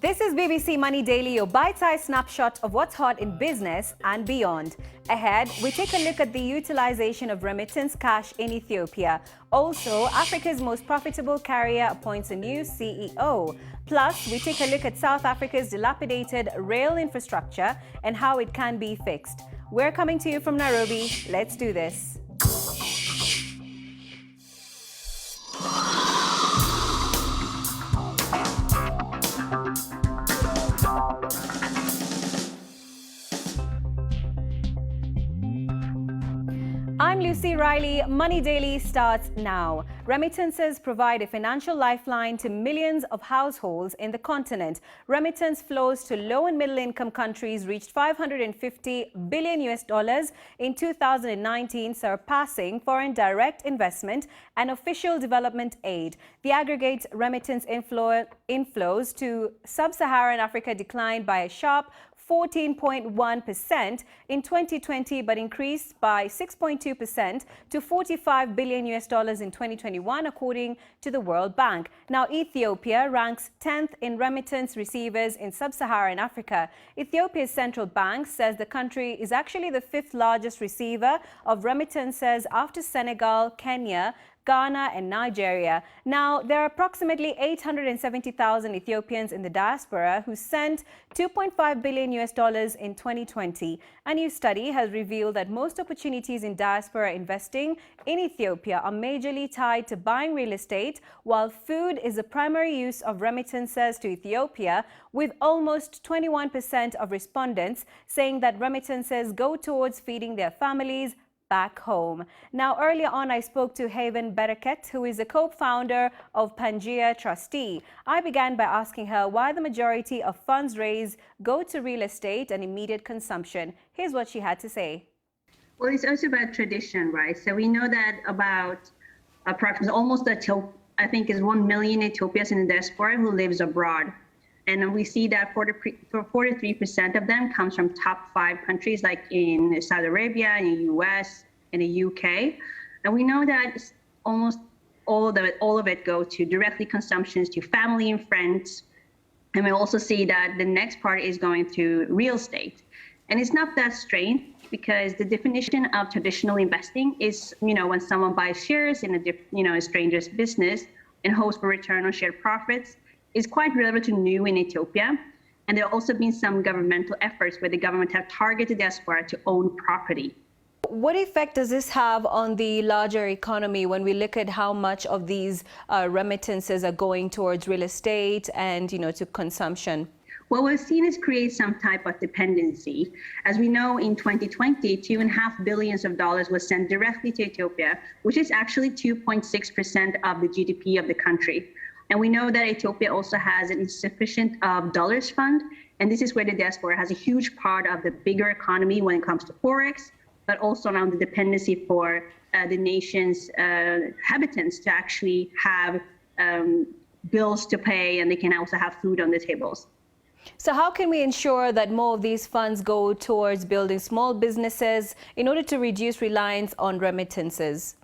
This is BBC Money Daily, your bite-sized snapshot of what's hot in business and beyond. Ahead, we take a look at the utilization of remittance cash in Ethiopia. Also, Africa's most profitable carrier appoints a new CEO. Plus, we take a look at South Africa's dilapidated rail infrastructure and how it can be fixed. We're coming to you from Nairobi. Let's do this. I'm Lucy Riley. Money Daily starts now. Remittances provide a financial lifeline to millions of households in the continent. Remittance flows to low and middle income countries reached $550 billion in 2019, surpassing foreign direct investment and official development aid. The aggregate remittance inflows to sub-Saharan Africa declined by a sharp 14.1% in 2020, but increased by 6.2% to $45 billion in 2021, according to the World Bank. Now, Ethiopia ranks 10th in remittance receivers in sub-Saharan Africa. Ethiopia's central bank says the country is actually the 5th largest receiver of remittances after Senegal, Kenya, Ghana and Nigeria. Now, there are approximately 870,000 Ethiopians in the diaspora who sent $2.5 billion in 2020. A new study has revealed that most opportunities in diaspora investing in Ethiopia are majorly tied to buying real estate, while food is the primary use of remittances to Ethiopia, with almost 21% of respondents saying that remittances go towards feeding their families back home. Now, earlier on, I spoke to Bereket, who is a co-founder of Pangea Trustee. I began by asking her why the majority of funds raised go to real estate and immediate consumption. Here's what she had to say. Well, it's also about tradition, right? So we know that about approximately almost I think is 1 million Ethiopians in the diaspora who lives abroad. And we see that 43% of them comes from top 5 countries like in Saudi Arabia, in the US, and the UK. And we know that almost all of it goes to directly consumptions to family and friends. And we also see that the next part is going to real estate. And it's not that strange because the definition of traditional investing is, when someone buys shares in a stranger's business and hopes for return on shared profits, is quite relatively new in Ethiopia. And there have also been some governmental efforts where the government have targeted diaspora to own property. What effect does this have on the larger economy when we look at how much of these remittances are going towards real estate and, to consumption? What we've seen is create some type of dependency. As we know, in 2020, $2.5 billion was sent directly to Ethiopia, which is actually 2.6% of the GDP of the country. And we know that Ethiopia also has an insufficient dollars fund. And this is where the diaspora has a huge part of the bigger economy when it comes to Forex, but also around the dependency for the nation's inhabitants to actually have bills to pay, and they can also have food on the tables. So how can we ensure that more of these funds go towards building small businesses in order to reduce reliance on remittances?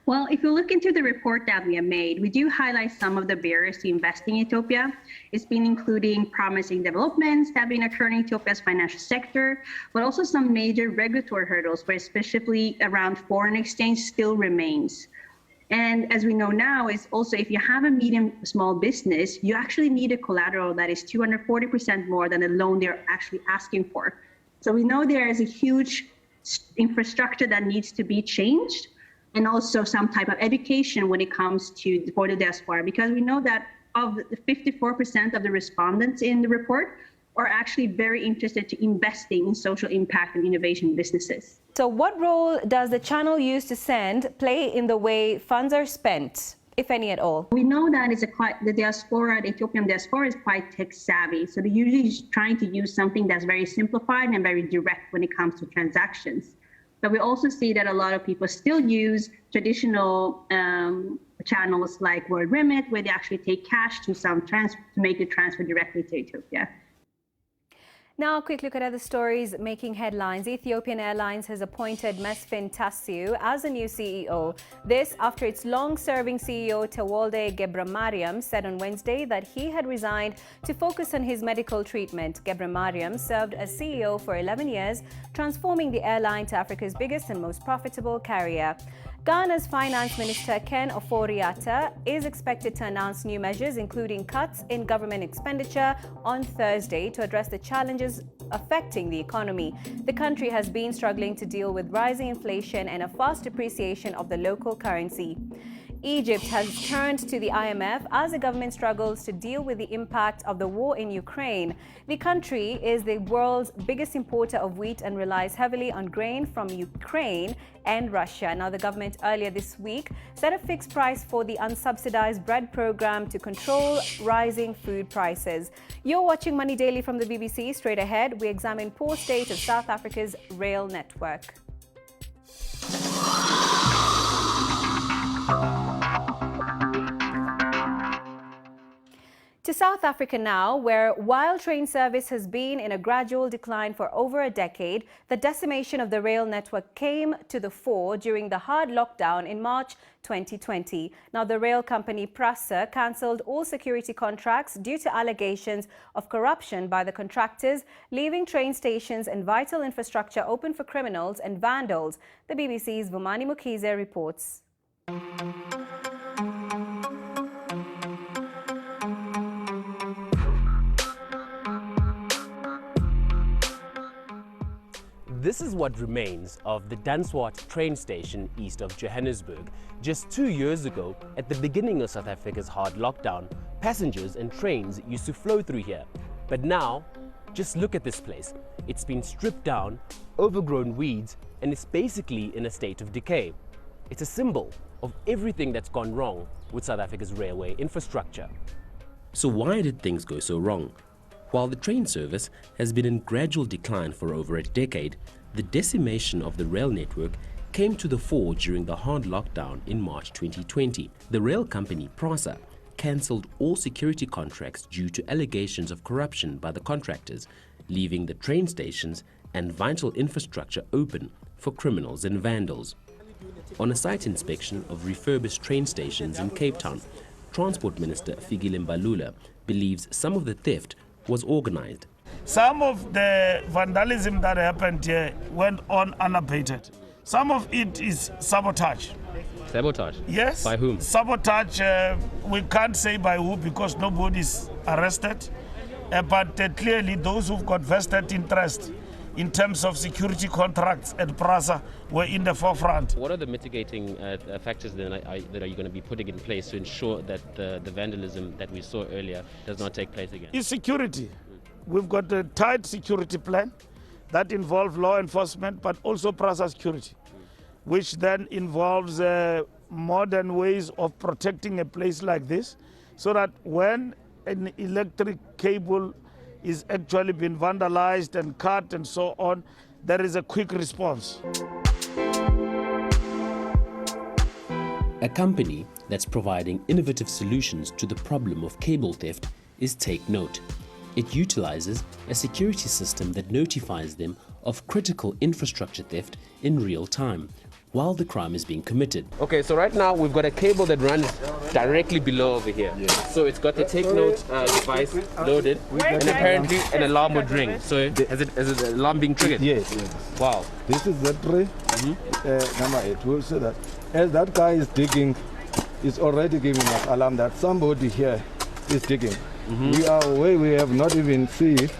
Well, if you look into the report that we have made, we do highlight some of the barriers to investing in Ethiopia. It's been including promising developments that have been occurring in Ethiopia's financial sector, but also some major regulatory hurdles where especially around foreign exchange still remains. And as we know now, is also if you have a medium small business, you actually need a collateral that is 240% more than the loan they're actually asking for. So we know there is a huge infrastructure that needs to be changed, and also some type of education when it comes to for the diaspora, because we know that of the 54% of the respondents in the report are actually very interested to investing in social impact and innovation businesses. So what role does the channel used to send play in the way funds are spent, if any at all? We know that the diaspora, the Ethiopian diaspora is quite tech savvy. So they're usually trying to use something that's very simplified and very direct when it comes to transactions. But we also see that a lot of people still use traditional channels like World Remit, where they actually take cash to make the transfer directly to Ethiopia. Now, a quick look at other stories making headlines. Ethiopian Airlines has appointed Mesfin Tassiu as a new CEO. This after its long-serving CEO Tewolde Gebramariam said on Wednesday that he had resigned to focus on his medical treatment. Gebramariam served as CEO for 11 years, transforming the airline to Africa's biggest and most profitable carrier. Ghana's Finance Minister Ken Ofori-Atta is expected to announce new measures, including cuts in government expenditure, on Thursday to address the challenges affecting the economy. The country has been struggling to deal with rising inflation and a fast depreciation of the local currency. Egypt has turned to the IMF as the government struggles to deal with the impact of the war in Ukraine. The country is the world's biggest importer of wheat and relies heavily on grain from Ukraine and Russia. Now, the government earlier this week set a fixed price for the unsubsidized bread program to control rising food prices. You're watching Money Daily from the BBC. Straight ahead, we examine poor state of South Africa's rail network. To South Africa now, where while train service has been in a gradual decline for over a decade, the decimation of the rail network came to the fore during the hard lockdown in March 2020. Now, the rail company Prasa cancelled all security contracts due to allegations of corruption by the contractors, leaving train stations and vital infrastructure open for criminals and vandals. The BBC's Vumani Mukize reports. This is what remains of the Diaspora train station east of Johannesburg. Just 2 years ago, at the beginning of South Africa's hard lockdown, passengers and trains used to flow through here. But now, just look at this place. It's been stripped down, overgrown weeds, and it's basically in a state of decay. It's a symbol of everything that's gone wrong with South Africa's railway infrastructure. So why did things go so wrong? While the train service has been in gradual decline for over a decade, the decimation of the rail network came to the fore during the hard lockdown in March 2020. The rail company Prasa cancelled all security contracts due to allegations of corruption by the contractors, leaving the train stations and vital infrastructure open for criminals and vandals. On a site inspection of refurbished train stations in Cape Town, Transport Minister Fikile Mbalula believes some of the theft was organized. Some of the vandalism that happened here went on unabated. Some of it is sabotage. Sabotage? Yes. By whom? Sabotage, we can't say by who because nobody's arrested. But clearly those who've got vested interest in terms of security contracts at Prasa were in the forefront. What are the mitigating factors that are you going to be putting in place to ensure that the vandalism that we saw earlier does not take place again? It's security. We've got a tight security plan that involves law enforcement, but also Prasa security, which then involves modern ways of protecting a place like this, so that when an electric cable is actually been vandalized and cut and so on, there is a quick response. A company that's providing innovative solutions to the problem of cable theft is Take Note. It utilizes a security system that notifies them of critical infrastructure theft in real time while the crime is being committed. Okay, so right now we've got a cable that runs directly below over here. Yes. So it's got the Take Note device loaded, and apparently an alarm would ring. So is the alarm being triggered? Yes. Wow. This is the tray. Number 8. We'll say that as that guy is digging, it's already giving us alarm that somebody here is digging. We are away. We have not even seen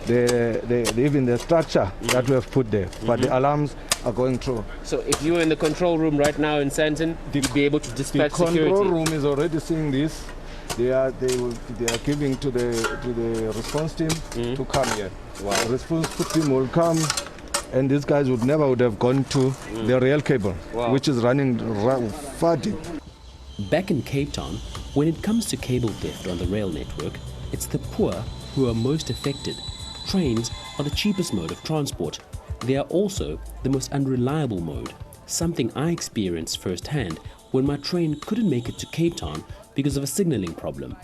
even the structure that we have put there, but the alarms are going through. So if you were in the control room right now in Sandton, you'd be able to dispatch security. The control room is already seeing this. They are giving to the response team to come here. Wow. The response team will come, and these guys would have gone to the rail cable, which is running far deep. Back in Cape Town, when it comes to cable theft on the rail network, it's the poor who are most affected. Trains are the cheapest mode of transport. They are also the most unreliable mode, something I experienced firsthand when my train couldn't make it to Cape Town because of a signaling problem.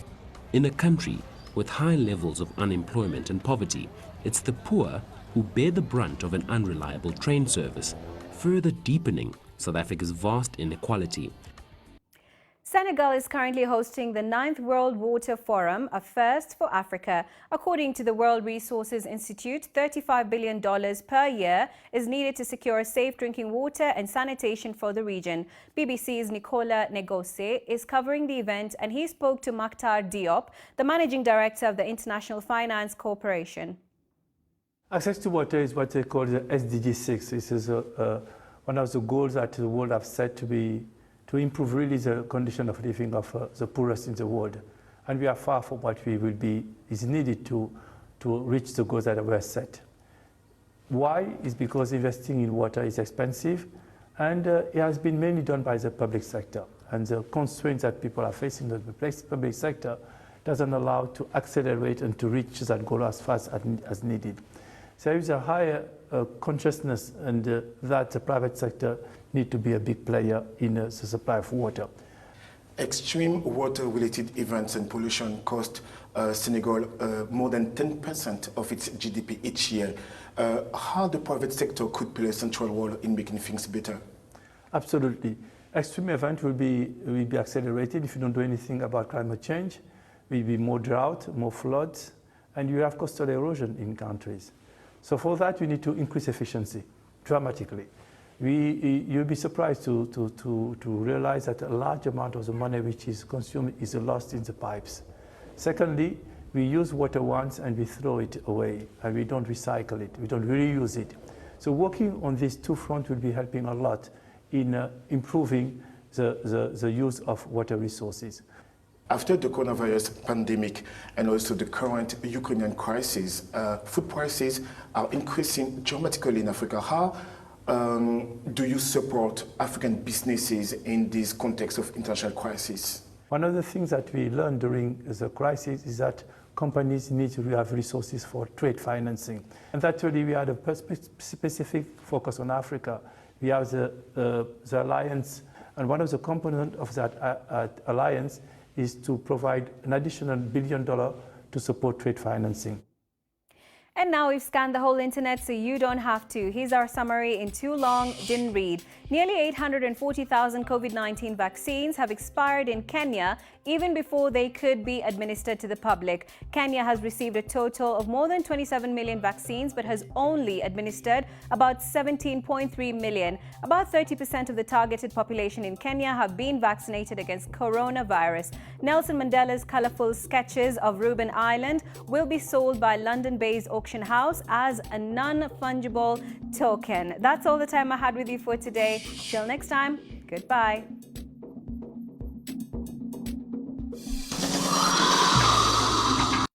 In a country with high levels of unemployment and poverty, it's the poor who bear the brunt of an unreliable train service, further deepening South Africa's vast inequality. Senegal is currently hosting the 9th World Water Forum, a first for Africa. According to the World Resources Institute, $35 billion per year is needed to secure safe drinking water and sanitation for the region. BBC's Nicola Negose is covering the event, and he spoke to Makhtar Diop, the managing director of the International Finance Corporation. Access to water is what they call the SDG 6. This is one of the goals that the world have set to improve really the condition of living of the poorest in the world. And we are far from what is needed to reach the goals that were set. Why? Is because investing in water is expensive, and it has been mainly done by the public sector. And the constraints that people are facing in the public sector doesn't allow to accelerate and to reach that goal as fast as needed. So there is a higher consciousness and that the private sector need to be a big player in the supply of water. Extreme water-related events and pollution cost Senegal more than 10% of its GDP each year. How the private sector could play a central role in making things better? Absolutely. Extreme event will be accelerated if you don't do anything about climate change. Will be more drought, more floods, and you have coastal erosion in countries. So for that, we need to increase efficiency dramatically. You'll be surprised to realize that a large amount of the money which is consumed is lost in the pipes. Secondly, we use water once and we throw it away, and we don't recycle it, we don't reuse it. So working on these two fronts will be helping a lot in improving the use of water resources. After the coronavirus pandemic and also the current Ukrainian crisis, food prices are increasing dramatically in Africa. How do you support African businesses in this context of international crisis? One of the things that we learned during the crisis is that companies need to have resources for trade financing. And that's really we had a specific focus on Africa. We have the alliance, and one of the components of that alliance is to provide an additional $1 billion to support trade financing. And now we've scanned the whole internet so you don't have to. Here's our summary in too long, didn't read. Nearly 840,000 COVID-19 vaccines have expired in Kenya even before they could be administered to the public. Kenya has received a total of more than 27 million vaccines but has only administered about 17.3 million. About 30% of the targeted population in Kenya have been vaccinated against coronavirus. Nelson Mandela's colorful sketches of Reuben Island will be sold by London-based auction house as a non-fungible token. That's all the time I had with you for today. Till next time, goodbye.